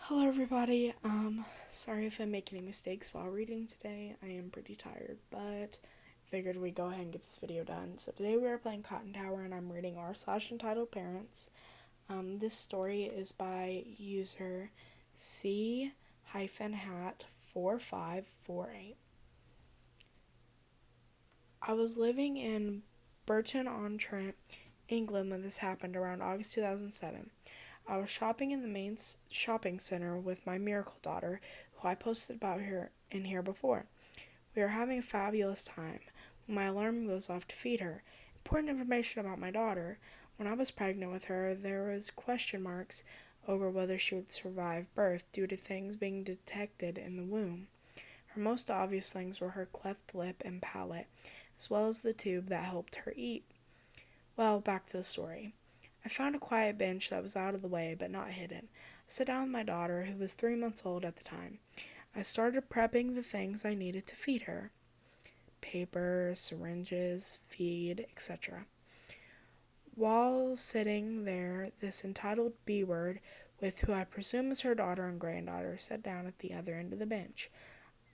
Hello everybody. Sorry if I make any mistakes while reading today. I am pretty tired, but figured we'd go ahead and get this video done. So today we are playing Cotton Tower and I'm reading r/Entitledparents. This story is by user C-hat4548. I was living in Burton-on-Trent, England when this happened around August 2007. I was shopping in the main shopping center with my miracle daughter, who I posted about here before. We were having a fabulous time when my alarm goes off to feed her. Important information about my daughter. When I was pregnant with her, there was question marks over whether she would survive birth due to things being detected in the womb. Her most obvious things were her cleft lip and palate, as well as the tube that helped her eat. Well, back to the story. I found a quiet bench that was out of the way but not hidden. I sat down with my daughter, who was 3 months old at the time. I started prepping the things I needed to feed her: paper, syringes, feed, etc. While sitting there, this entitled B word, with who I presume is her daughter and granddaughter, sat down at the other end of the bench.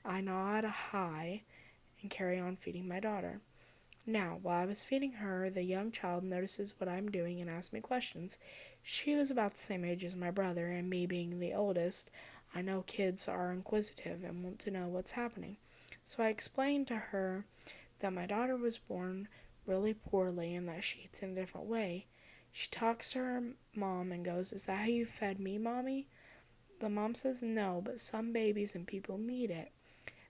I nod hi and carry on feeding my daughter. Now, while I was feeding her, the young child notices what I'm doing and asks me questions. She was about the same age as my brother, and me being the oldest, I know kids are inquisitive and want to know what's happening. So I explained to her that my daughter was born really poorly and that she eats in a different way. She talks to her mom and goes, "Is that how you fed me, Mommy?" The mom says no, but some babies and people need it.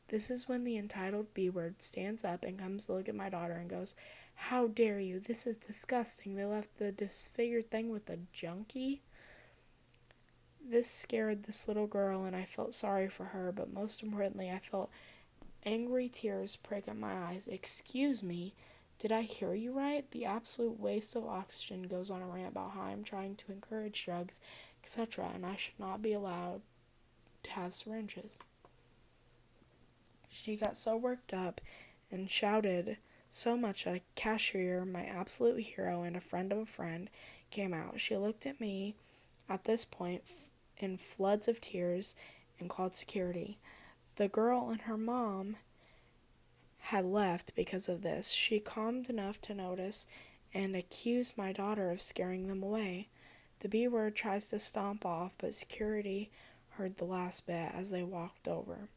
This is when the entitled B word stands up and comes to look at my daughter and goes, "How dare you? This is disgusting. They left the disfigured thing with a junkie." This scared this little girl and I felt sorry for her, but most importantly, I felt angry tears prick at my eyes. "Excuse me, did I hear you right? The absolute waste of oxygen," goes on a rant about how I'm trying to encourage drugs, etc., and I should not be allowed to have syringes. She got so worked up and shouted so much that a cashier, my absolute hero and a friend of a friend, came out. She looked at me at this point in floods of tears and called security. The girl and her mom had left because of this. She calmed enough to notice and accused my daughter of scaring them away. The B word tries to stomp off, but security heard the last bit as they walked over.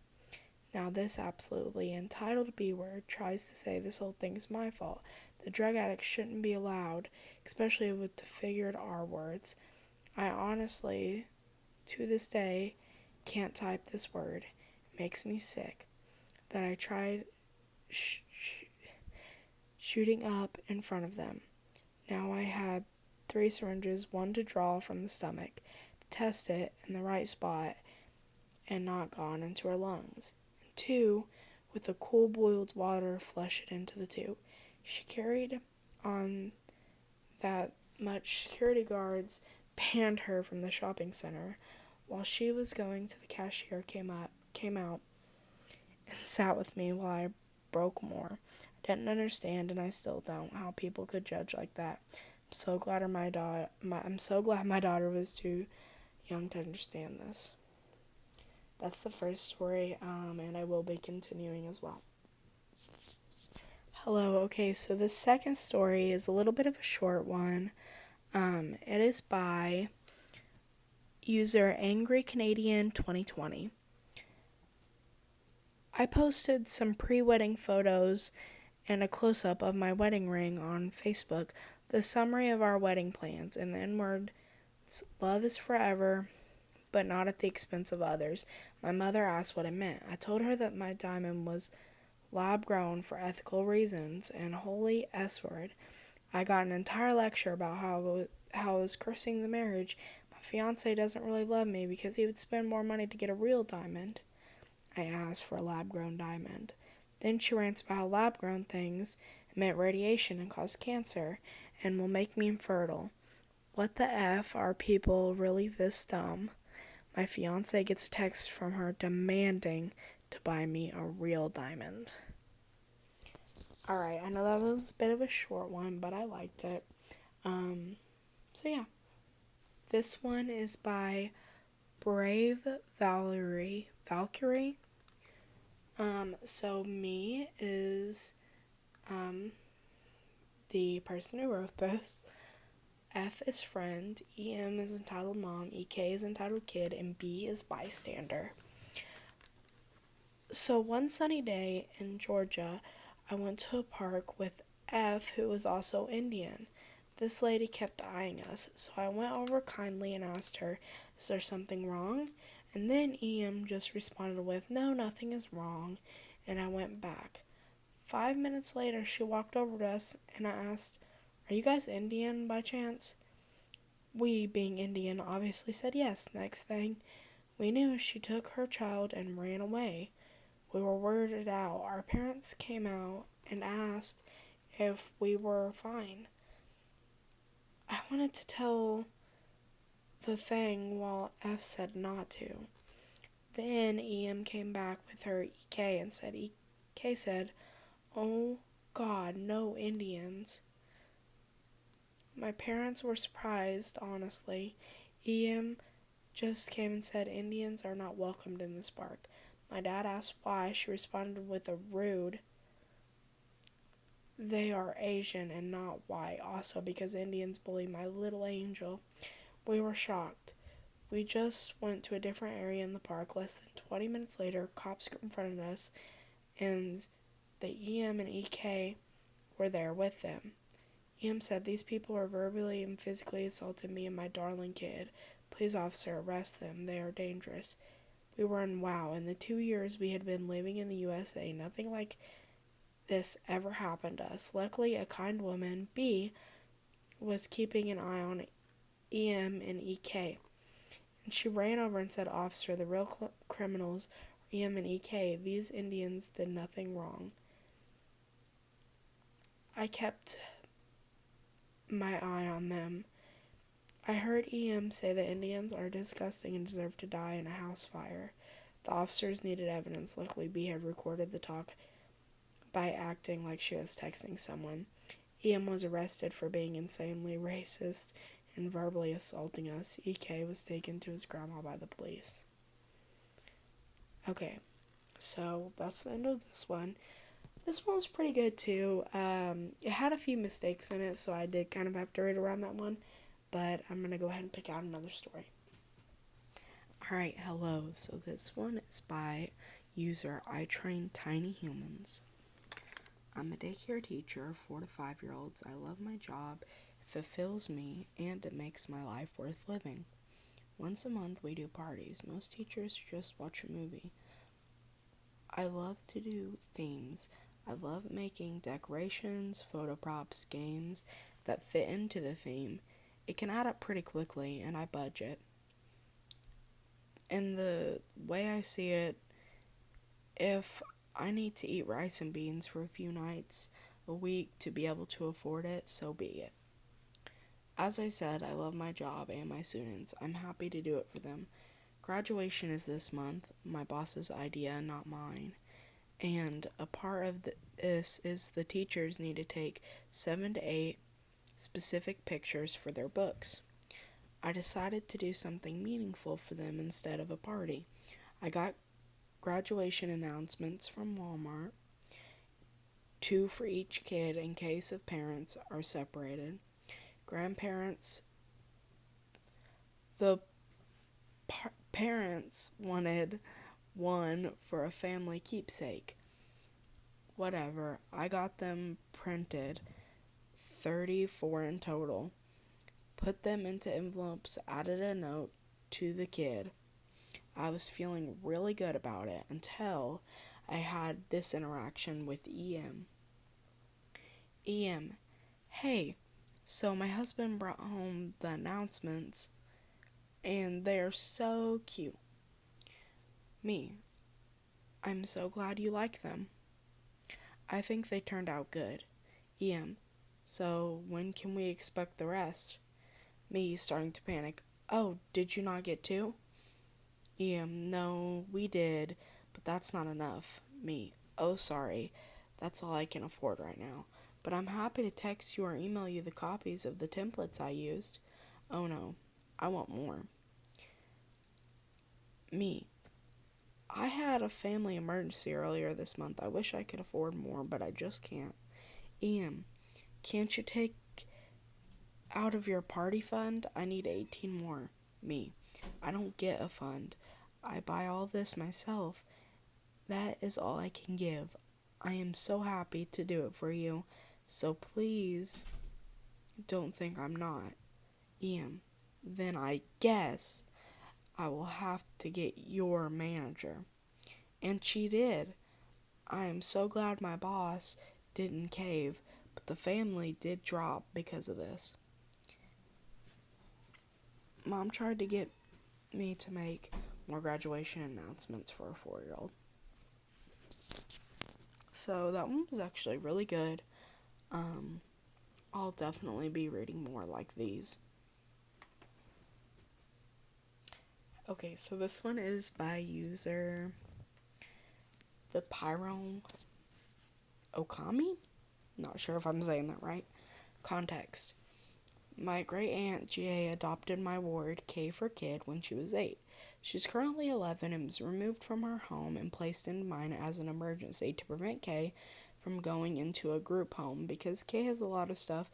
Now this absolutely entitled B word tries to say this whole thing's my fault. The drug addict shouldn't be allowed, especially with the figured R words. I honestly, to this day, can't type this word. It makes me sick. That I tried shooting up in front of them. Now I had 3 syringes, one to draw from the stomach, to test it in the right spot and not gone into her lungs. 2, with the cool boiled water, flush it into the tube. She carried on that much security guards banned her from the shopping center. While she was going to the cashier came out and sat with me while I broke more. I didn't understand, and I still don't, how people could judge like that. I'm so glad my daughter was too young to understand this. That's the first story, and I will be continuing as well. Hello, okay, so the second story is a little bit of a short one. It is by user Angry Canadian 2020. I posted some pre-wedding photos and a close-up of my wedding ring on Facebook, the summary of our wedding plans, and the inward, "Love is forever, but not at the expense of others." My mother asked what it meant. I told her that my diamond was lab-grown for ethical reasons and holy S-word. I got an entire lecture about how I was cursing the marriage. My fiancé doesn't really love me because he would spend more money to get a real diamond. I asked for a lab-grown diamond. Then she rants about how lab-grown things emit radiation and cause cancer and will make me infertile. What the F, are people really this dumb? My fiancé gets a text from her demanding to buy me a real diamond. Alright, I know that was a bit of a short one, but I liked it. So yeah. This one is by Brave Valkyrie. So me is the person who wrote this. F is friend, EM is entitled mom, EK is entitled kid, and B is bystander. So one sunny day in Georgia, I went to a park with F, who was also Indian. This lady kept eyeing us, so I went over kindly and asked her, "Is there something wrong?" And then EM just responded with, "No, nothing is wrong," and I went back. 5 minutes later, she walked over to us, and I asked, "Are you guys Indian by chance?" We, being Indian, obviously said yes. Next thing we knew, she took her child and ran away. We were weirded out. Our parents came out and asked if we were fine. I wanted to tell the thing while F said not to. Then EM came back with her EK and said, EK said, "Oh God, no Indians." My parents were surprised, honestly. EM just came and said, "Indians are not welcomed in this park." My dad asked why. She responded with a rude, "They are Asian and not white," also because Indians bully my little angel. We were shocked. We just went to a different area in the park. Less than 20 minutes later, cops confronted us, and the EM and EK were there with them. EM said, "These people are verbally and physically assaulting me and my darling kid. Please, officer, arrest them. They are dangerous." We were in wow. In the 2 years we had been living in the USA, nothing like this ever happened to us. Luckily, a kind woman, B, was keeping an eye on EM and EK. And she ran over and said, "Officer, the real criminals are EM and EK. These Indians did nothing wrong." I kept my eye on them. I heard EM say that Indians are disgusting and deserve to die in a house fire. The officers needed evidence. Luckily, B had recorded the talk by acting like she was texting someone. EM was arrested for being insanely racist and verbally assaulting us. EK was taken to his grandma by the police. Okay, so that's the end of this one. This one was pretty good too. It had a few mistakes in it, so I did kind of have to read around that one. But I'm going to go ahead and pick out another story. Alright, hello. So this one is by user I Train Tiny Humans. I'm a daycare teacher of 4 to 5-year-olds. I love my job. It fulfills me, and it makes my life worth living. Once a month we do parties. Most teachers just watch a movie. I love to do themes. I love making decorations, photo props, games that fit into the theme. It can add up pretty quickly, and I budget. And the way I see it, if I need to eat rice and beans for a few nights a week to be able to afford it, so be it. As I said, I love my job and my students. I'm happy to do it for them. Graduation is this month, my boss's idea, not mine. And a part of this is the teachers need to take 7 to 8 specific pictures for their books. I decided to do something meaningful for them instead of a party. I got graduation announcements from Walmart, 2 for each kid in case of parents are separated. Grandparents, the parents wanted 1 for a family keepsake. Whatever, I got them printed, 34 in total. Put them into envelopes, added a note to the kid. I was feeling really good about it until I had this interaction with EM. EM, "Hey, so my husband brought home the announcements, and they're so cute." Me, "I'm so glad you like them. I think they turned out good." EM, "So when can we expect the rest?" Me, starting to panic, "Oh, did you not get 2? EM, "No, we did, but that's not enough." Me, "Oh, sorry, that's all I can afford right now. But I'm happy to text you or email you the copies of the templates I used." "Oh no, I want more." Me. I had a family emergency earlier this month. I wish I could afford more, but I just can't. Ian, can't you take out of your party fund? I need 18 more. Me. I don't get a fund. I buy all this myself. That is all I can give. I am so happy to do it for you. So please don't think I'm not. Ian. Then I guess I will have to get your manager. And she did. I am so glad my boss didn't cave, but the family did drop because of this. Mom tried to get me to make more graduation announcements for a 4-year-old. So that one was actually really good. I'll definitely be reading more like these. Okay, so this one is by user the Pyro Okami? Not sure if I'm saying that right. Context. My great aunt Ga adopted my ward, K for kid, when she was 8. She's currently 11 and was removed from her home and placed into mine as an emergency to prevent K from going into a group home because K has a lot of stuff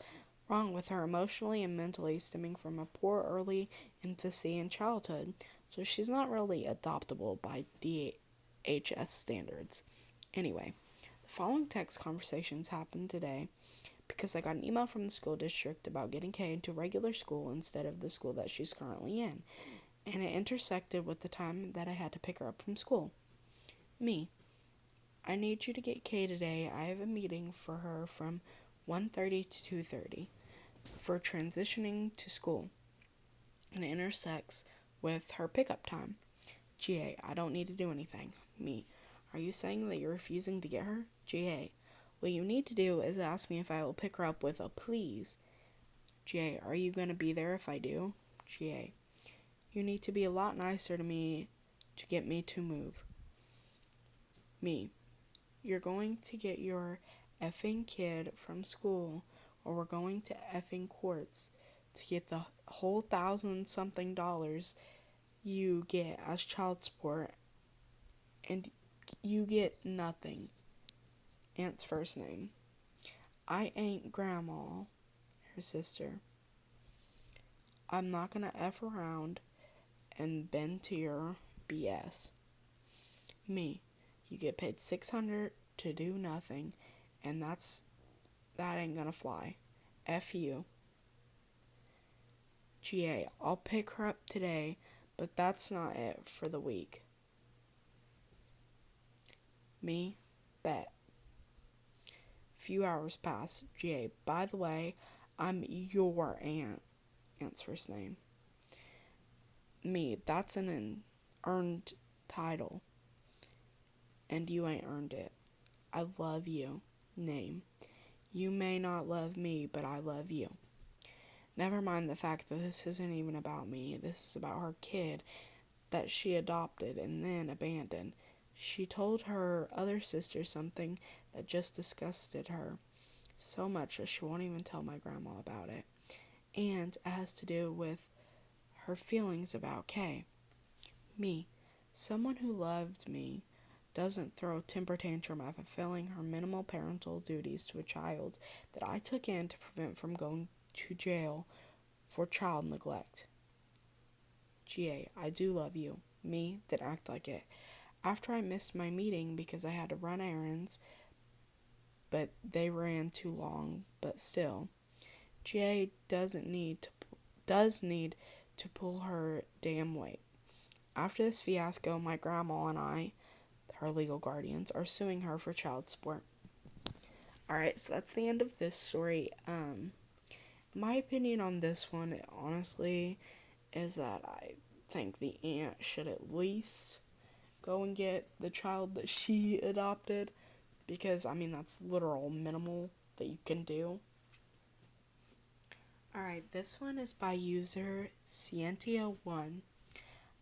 wrong with her emotionally and mentally stemming from a poor early infancy and childhood, so she's not really adoptable by DHS standards. Anyway, the following text conversations happened today because I got an email from the school district about getting Kay into regular school instead of the school that she's currently in, and it intersected with the time that I had to pick her up from school. Me. I need you to get Kay today. I have a meeting for her from 1:30 to 2:30 for transitioning to school, and it intersects with her pickup time. Ga, I don't need to do anything. Me. Are you saying that you're refusing to get her? Ga, what you need to do is ask me if I will pick her up with a please. Ga, are you going to be there if I do? Ga, you need to be a lot nicer to me to get me to move. Me, you're going to get your effing kid from school, or we're going to effing courts to get the whole $1,000-something you get as child support, and you get nothing. Aunt's first name. I ain't Grandma, her sister. I'm not gonna F around and bend to your BS. Me, you get paid $600 to do nothing, and that ain't gonna fly. F you. Ga, I'll pick her up today, but that's not it for the week. Me, bet. Few hours pass. Ga, by the way, I'm your aunt. Aunt's first name. Me, that's an earned title, and you ain't earned it. I love you. Name. You may not love me, but I love you. Never mind the fact that this isn't even about me. This is about her kid that she adopted and then abandoned. She told her other sister something that just disgusted her so much that she won't even tell my grandma about it. And it has to do with her feelings about Kay. Me. Someone who loved me doesn't throw a temper tantrum at fulfilling her minimal parental duties to a child that I took in to prevent from going to jail for child neglect. Ga, I do love you. Me, that act like it. After I missed my meeting because I had to run errands, but they ran too long, but still. Ga does need to pull her damn weight. After this fiasco, my grandma and I, her legal guardians, are suing her for child support. Alright, so that's the end of this story. My opinion on this one, honestly, is that I think the aunt should at least go and get the child that she adopted, because, that's literal minimal that you can do. Alright, this one is by user Scientia1.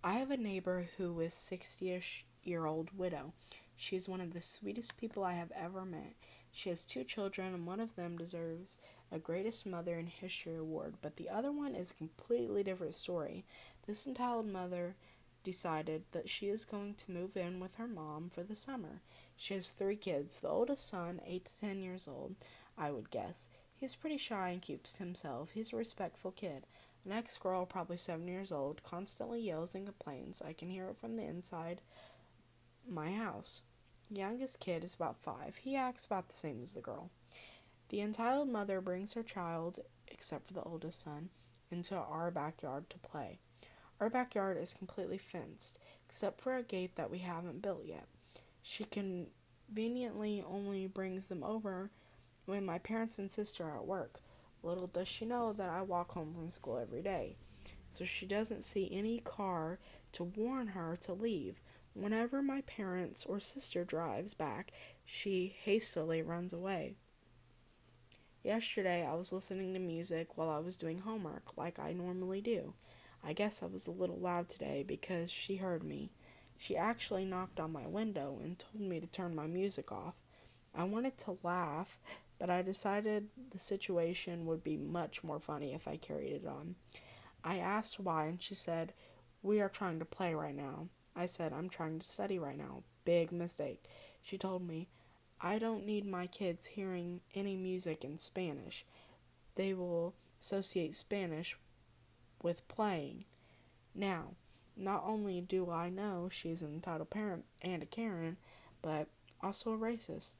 I have a neighbor who is 60-ish-year-old widow. She is one of the sweetest people I have ever met. She has 2 children, and one of them deserves a Greatest Mother in History award, but the other one is a completely different story. This entitled mother decided that she is going to move in with her mom for the summer. She has 3 kids. The oldest son, 8 to 10 years old, I would guess. He's pretty shy and keeps to himself. He's a respectful kid. The next girl, probably 7 years old, constantly yells and complains. I can hear it from the inside my house. The youngest kid is about 5. He acts about the same as the girl. The entitled mother brings her child, except for the oldest son, into our backyard to play. Our backyard is completely fenced, except for a gate that we haven't built yet. She conveniently only brings them over when my parents and sister are at work. Little does she know that I walk home from school every day, so she doesn't see any car to warn her to leave. Whenever my parents or sister drives back, she hastily runs away. Yesterday, I was listening to music while I was doing homework, like I normally do. I guess I was a little loud today because she heard me. She actually knocked on my window and told me to turn my music off. I wanted to laugh, but I decided the situation would be much more funny if I carried it on. I asked why, and she said, "We are trying to play right now." I said, "I'm trying to study right now." Big mistake. She told me, "I don't need my kids hearing any music in Spanish. They will associate Spanish with playing." Now, not only do I know she's an entitled parent and a Karen, but also a racist.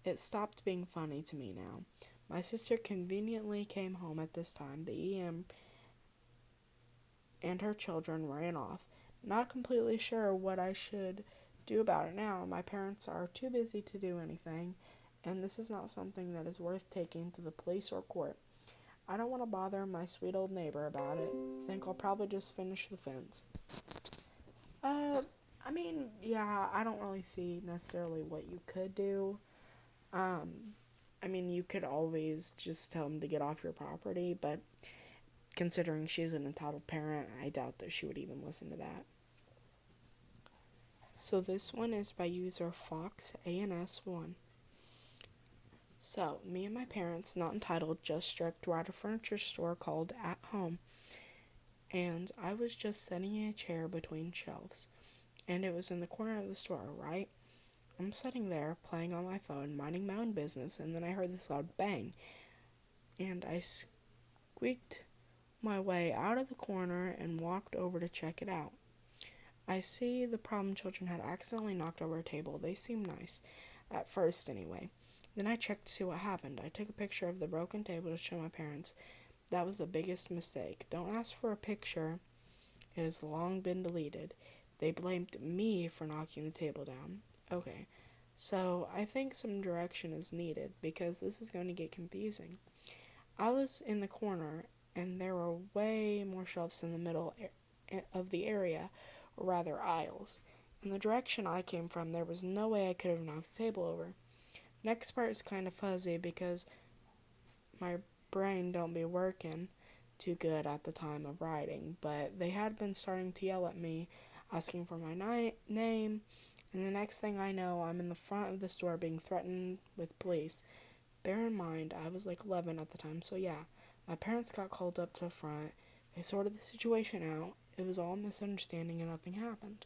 It stopped being funny to me now. My sister conveniently came home at this time. The EM and her children ran off. Not completely sure what I should do about it now. My parents are too busy to do anything, and this is not something that is worth taking to the police or court. I don't want to bother my sweet old neighbor about it. Think I'll probably just finish the fence. Uh, yeah, I don't really see necessarily what you could do. You could always just tell them to get off your property, but considering she's an entitled parent, I doubt that she would even listen to that. So this one is by user FoxANS1. So, me and my parents, not entitled, just stripped, were at a furniture store called At Home, and I was just sitting in a chair between shelves, and it was in the corner of the store, right? I'm sitting there, playing on my phone, minding my own business, and then I heard this loud bang, and I squeaked my way out of the corner and walked over to check it out. I see the problem children had accidentally knocked over a table. They seemed nice, at first anyway. Then I checked to see what happened. I took a picture of the broken table to show my parents. That was the biggest mistake. Don't ask for a picture. It has long been deleted. They blamed me for knocking the table down. Okay, so I think some direction is needed because this is going to get confusing. I was in the corner, and there were way more shelves in the middle of the area, or rather aisles. In the direction I came from, there was no way I could have knocked the table over. Next part is kind of fuzzy because my brain don't be working too good at the time of writing, but they had been starting to yell at me, asking for my name, and the next thing I know, I'm in the front of the store being threatened with police. Bear in mind, I was like 11 at the time, so yeah, my parents got called up to the front. They sorted the situation out. It was all a misunderstanding and nothing happened.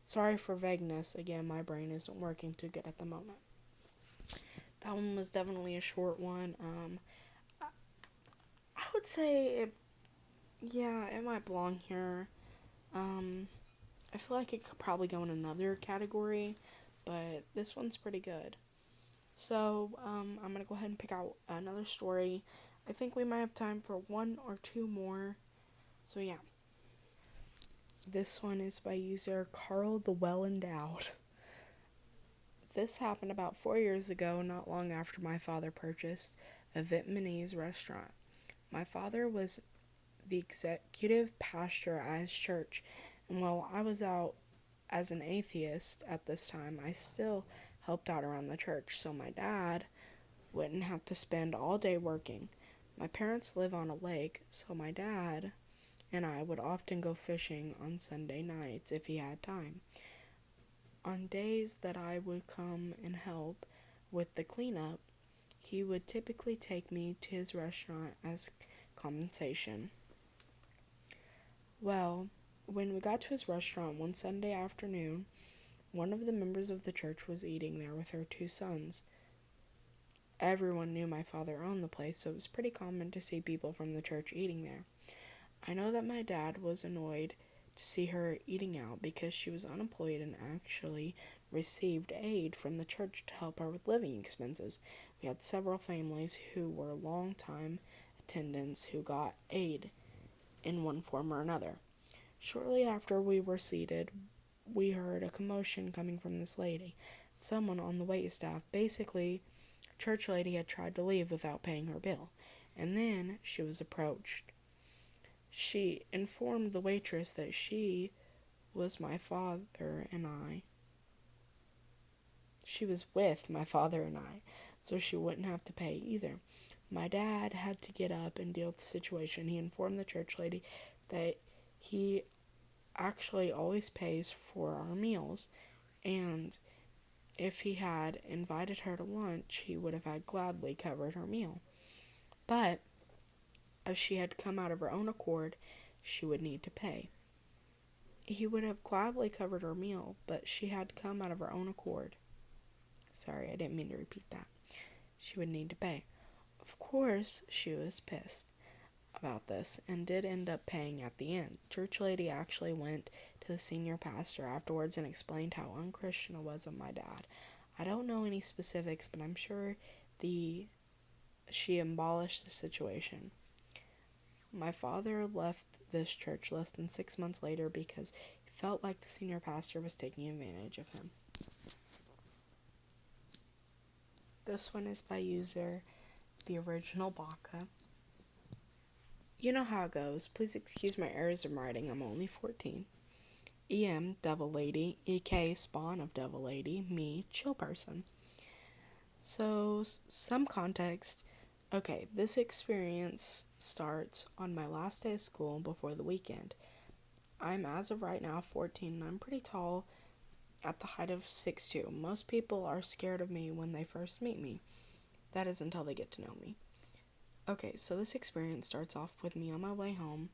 Sorry for vagueness. Again, my brain isn't working too good at the moment. That one was definitely a short one. I would say, it might belong here. I feel like it could probably go in another category, but this one's pretty good. So, I'm going to go ahead and pick out another story. I think we might have time for 1 or 2 more. So, yeah. This one is by user Carl the Well Endowed. This happened about 4 years ago, not long after my father purchased a Vietnamese restaurant. My father was the executive pastor at his church, and while I was out as an atheist at this time, I still helped out around the church, so my dad wouldn't have to spend all day working. My parents live on a lake, so my dad and I would often go fishing on Sunday nights if he had time. On days that I would come and help with the cleanup, he would typically take me to his restaurant as compensation. Well, When we got to his restaurant one Sunday afternoon, one of the members of the church was eating there with her two sons. Everyone knew my father owned the place, so it was pretty common to see people from the church eating there. I know that my dad was annoyed to see her eating out because she was unemployed and actually received aid from the church to help her with living expenses. We had several families who were long-time attendants who got aid in one form or another. Shortly after we were seated, we heard a commotion coming from this lady. Someone on the waitstaff, basically, church lady, had tried to leave without paying her bill, and then she was approached. She informed the waitress that she was my father and I. She was with my father and I, so she wouldn't have to pay either. My dad had to get up and deal with the situation. He informed the church lady that he actually always pays for our meals, and if he had invited her to lunch, he would have had gladly covered her meal. But if she had come out of her own accord, she would need to pay. He would have gladly covered her meal, but she had come out of her own accord. Sorry, I didn't mean to repeat that. She would need to pay. Of course, she was pissed about this and did end up paying at the end. Church lady actually went to the senior pastor afterwards and explained how unchristian it was of my dad. I don't know any specifics, but I'm sure she abolished the situation. My father left this church less than 6 months later because he felt like the senior pastor was taking advantage of him. This one is by user the original Baka. You know how it goes. Please excuse my errors of writing. I'm only 14. EM, Devil Lady. EK, Spawn of Devil Lady. Me, Chill Person. So, some context. Okay, this experience starts on my last day of school before the weekend. I'm, as of right now, 14, and I'm pretty tall, at the height of 6'2". Most people are scared of me when they first meet me. That is until they get to know me. Okay, so this experience starts off with me on my way home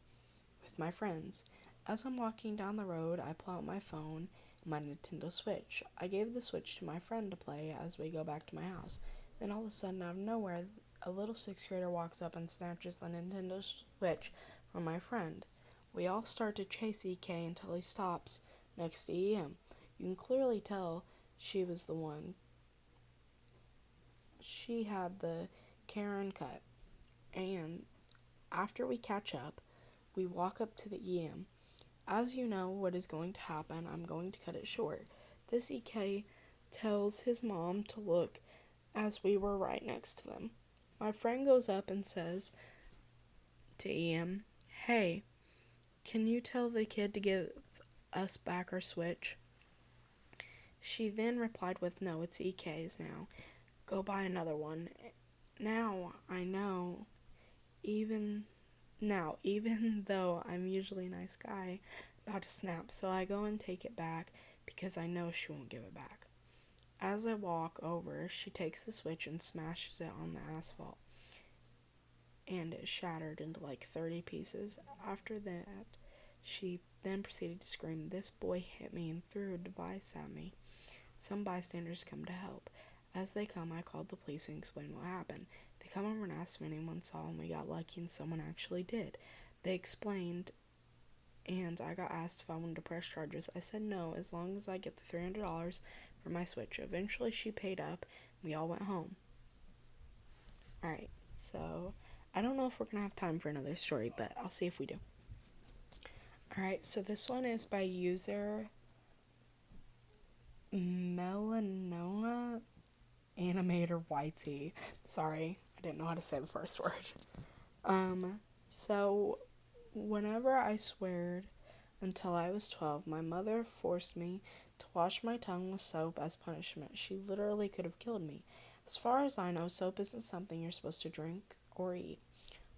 with my friends. As I'm walking down the road, I pull out my phone and my Nintendo Switch. I gave the Switch to my friend to play as we go back to my house. Then all of a sudden, out of nowhere, a little 6th grader walks up and snatches the Nintendo Switch from my friend. We all start to chase EK until he stops next to EM. You can clearly tell she was the one. She had the Karen cut. And after we catch up, we walk up to the EM. As you know what is going to happen, I'm going to cut it short. This EK tells his mom to look as we were right next to them. My friend goes up and says to EM, "Hey, can you tell the kid to give us back our Switch?" She then replied with, "No, it's EK's now. Go buy another one." Now I know, even though I'm usually a nice guy, about to snap, so I go and take it back because I know she won't give it back. As I walk over, she takes the Switch and smashes it on the asphalt, and it shattered into like 30 pieces. After that, she then proceeded to scream, "This boy hit me," and threw a device at me. Some bystanders come to help. As they come, I called the police and explained what happened. They come over and asked if anyone saw, and we got lucky and someone actually did. They explained, and I got asked if I wanted to press charges. I said no, as long as I get the $300 for my Switch. Eventually she paid up, and we all went home. Alright, so I don't know if we're going to have time for another story, but I'll see if we do. Alright, so this one is by user Melanoma Animator YT. Sorry, I didn't know how to say the first word. So whenever I sweared until I was 12, my mother forced me to wash my tongue with soap as punishment. She literally could have killed me. As far as I know, soap isn't something you're supposed to drink or eat.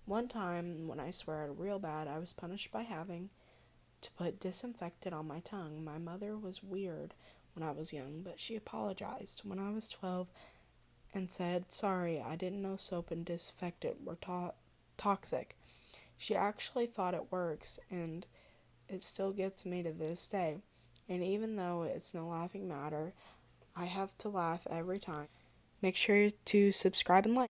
One time, when I sweared real bad, I was punished by having to put disinfectant on my tongue. My mother was weird when I was young, but she apologized when I was 12 and said, "Sorry, I didn't know soap and disinfectant were toxic." She actually thought it works, and it still gets me to this day. And even though it's no laughing matter, I have to laugh every time. Make sure to subscribe and like.